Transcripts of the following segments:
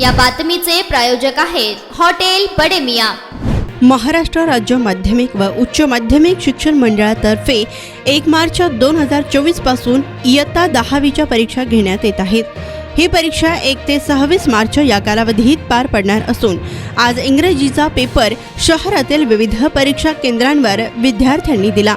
या बातमीचे प्रायोजक आहेत हॉटेल बडे मियां। महाराष्ट्र राज्य माध्यमिक व उच्च माध्यमिक शिक्षण मंडळातर्फे 1 मार्च 2024 पासून इयत्ता 10वीच्या परीक्षा घेण्यात येत आहेत। ही परीक्षा 1 ते 26 मार्च या कालावधीत पार पडणार असून आज इंग्रजीचा पेपर शहरातील विविध परीक्षा केंद्रांवर विद्यार्थ्यांनी दिला।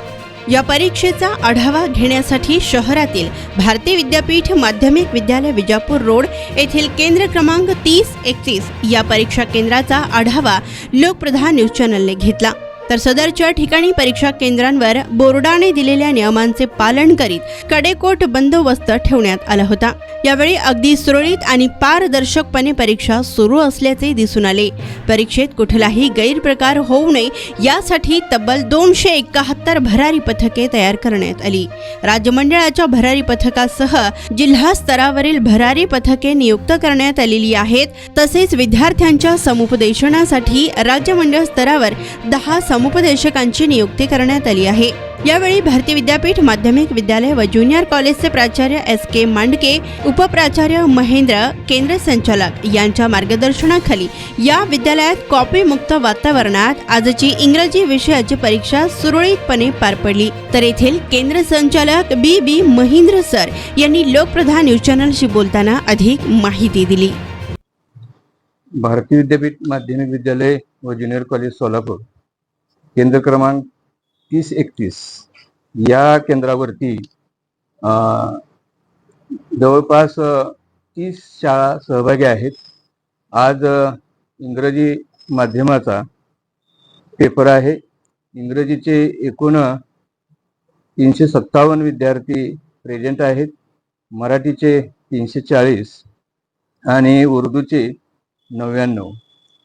या परीक्षेचा आढावा घेण्यासाठी शहरातील भारती विद्यापीठ माध्यमिक विद्यालय विजापूर रोड येथील केंद्र क्रमांक 3031 या परीक्षा केंद्राचा आढावा लोकप्रधान न्यूज चॅनलने घेतला। तर सदरच्या ठिकाणी परीक्षा केंद्रांवर बोर्डाने दिलेल्या नियमांचे पालन करीत कडेकोट बंदोबस्त ठेवण्यात आला होता। यावेळी अगदी सुरळीत आणि पारदर्शकपणे परीक्षा सुरू असल्याचे दिसून आले। परीक्षेत कुठलाही गैरप्रकार होऊ नये यासाठी तब्बल 271 भरारी पथके तयार करण्यात आली। राज्य मंडळाच्या भरारी पथकासह जिल्हा स्तरावरील भरारी पथके नियुक्त करण्यात आलेली आहेत। तसेच विद्यार्थ्यांच्या समुपदेशनासाठी राज्य मंडळ स्तरावर 10 समुपदेशकांची नियुक्ती करण्यात आली आहे। यावेळी भारती विद्यापीठ माध्यमिक विद्यालय व ज्युनियर कॉलेजचे प्राचार्य SK मांडके, उपप्राचार्य महेंद्र, केंद्र संचालक यांच्या मार्गदर्शनाखाली या विद्यालयात कॉपीमुक्त वातावरणात आजची इंग्रजी विषयाची परीक्षा सुरळीतपणे पार पडली। तर येथील केंद्र संचालक BB महेंद्र सर यांनी लोकप्रधान न्यूज चॅनलशी बोलताना अधिक माहिती दिली। भारती विद्यापीठ माध्यमिक विद्यालय व ज्युनियर कॉलेज सोलापूर केंद्र क्रमांक 3031 या केंद्रावरती जवळपास 30 शाळा सहभागी आहेत। आज इंग्रजी माध्यमाचा पेपर आहे। इंग्रजीचे एकूण 357 विद्यार्थी प्रेझेंट आहेत, मराठीचे 340 आणि उर्दूचे 99,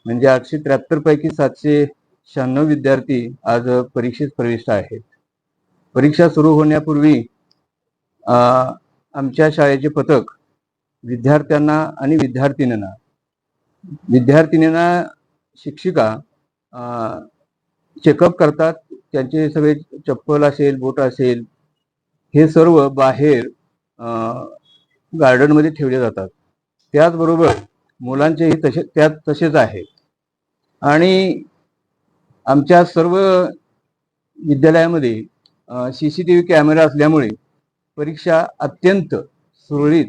म्हणजे 873 पैकी 796 विद्यार्थी आज परीक्षेत प्रविष्ट आहेत। परीक्षा सुरू होण्यापूर्वी आमच्या शाळेचे पथक विद्यार्थ्यांना आणि विद्यार्थिनींना शिक्षिका चेकअप करतात। त्यांचे सगळे चप्पल असेल, बूट असेल, हे सर्व बाहेर गार्डनमध्ये ठेवले जातात। त्याचबरोबर मुलांचेही तसेच आहे। आणि आमच्या सर्व विद्यालयामध्ये CCTV कॅमेरा असल्यामुळे परीक्षा अत्यंत सुरळीत,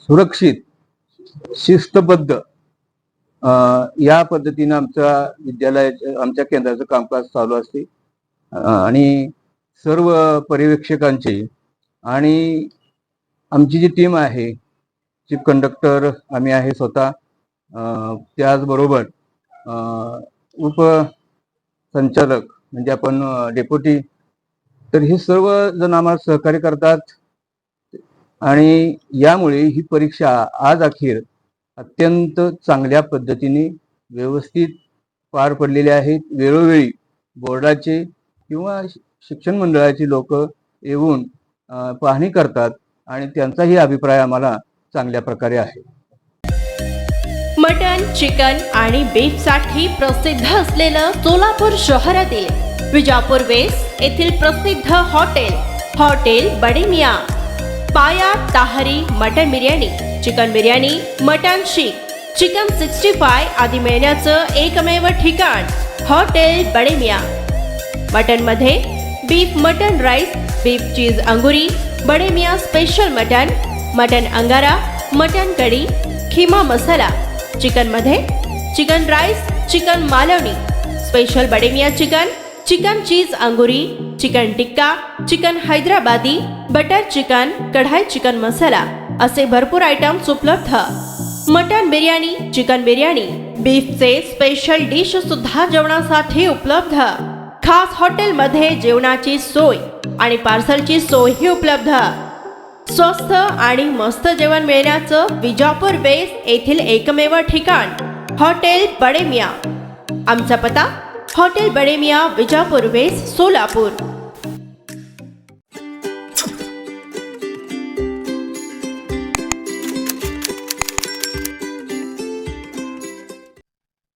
सुरक्षित, शिस्तबद्ध या पद्धतीने आमच्या केंद्राचं कामकाज चालू असते। आणि सर्व पर्यवेक्षकांचे आणि आमची जी टीम आहे, चीफ कंडक्टर आम्ही आहे स्वतः, त्याचबरोबर उपसंचालक म्हणजे आपण डेप्युटी, तर हे सर्व जण आम्हाला सहकार्य करतात। आणि यामुळे ही परीक्षा आज अखेर अत्यंत चांगल्या पद्धतीने व्यवस्थित पार पडलेली आहेत। वेळोवेळी बोर्डाचे किंवा शिक्षण मंडळाचे लोक येऊन पाहणी करतात आणि त्यांचाही अभिप्राय आम्हाला चांगल्या प्रकारे आहे। मटन, चिकन आणि बीफ साठी प्रसिद्ध असलेलं सोलापूर शहरातील विजापूर वेस्ट येथील प्रसिद्ध हॉटेल बडे मियां, पाया ताहरी mutton biryani, chicken biryani, mutton seekh, chicken 65 आदी मिळण्याचं एकमेव ठिकाण हॉटेल बडे मियां। मटन मध्ये beef mutton rice, beef cheese angoori, Bade Miyan special mutton, mutton angara, mutton kadhi, keema masala. Chicken मध्ये chicken rice, chicken Malvani, special Bade Miyan chicken, chicken cheese angoori, chicken tikka, chicken Hyderabadi, butter chicken, kadhai chicken masala असे भरपूर आयटम्स उपलब्ध। मटन बिर्याणी, चिकन बिर्याणी, बीफचे स्पेशल डिश सुद्धा जेवणासाठी उपलब्ध। खास हॉटेलमध्ये जेवणाची सोय आणि पार्सलची सोयही उपलब्ध। स्वस्त आणि मस्त जेवण मिळण्याचं विजापूर वेस्ट येथील एकमेव ठिकाण हॉटेल बडे मियां। आमचा पत्ता हॉटेल बडे मियां, विजापूर वेस्ट, सोलापूर।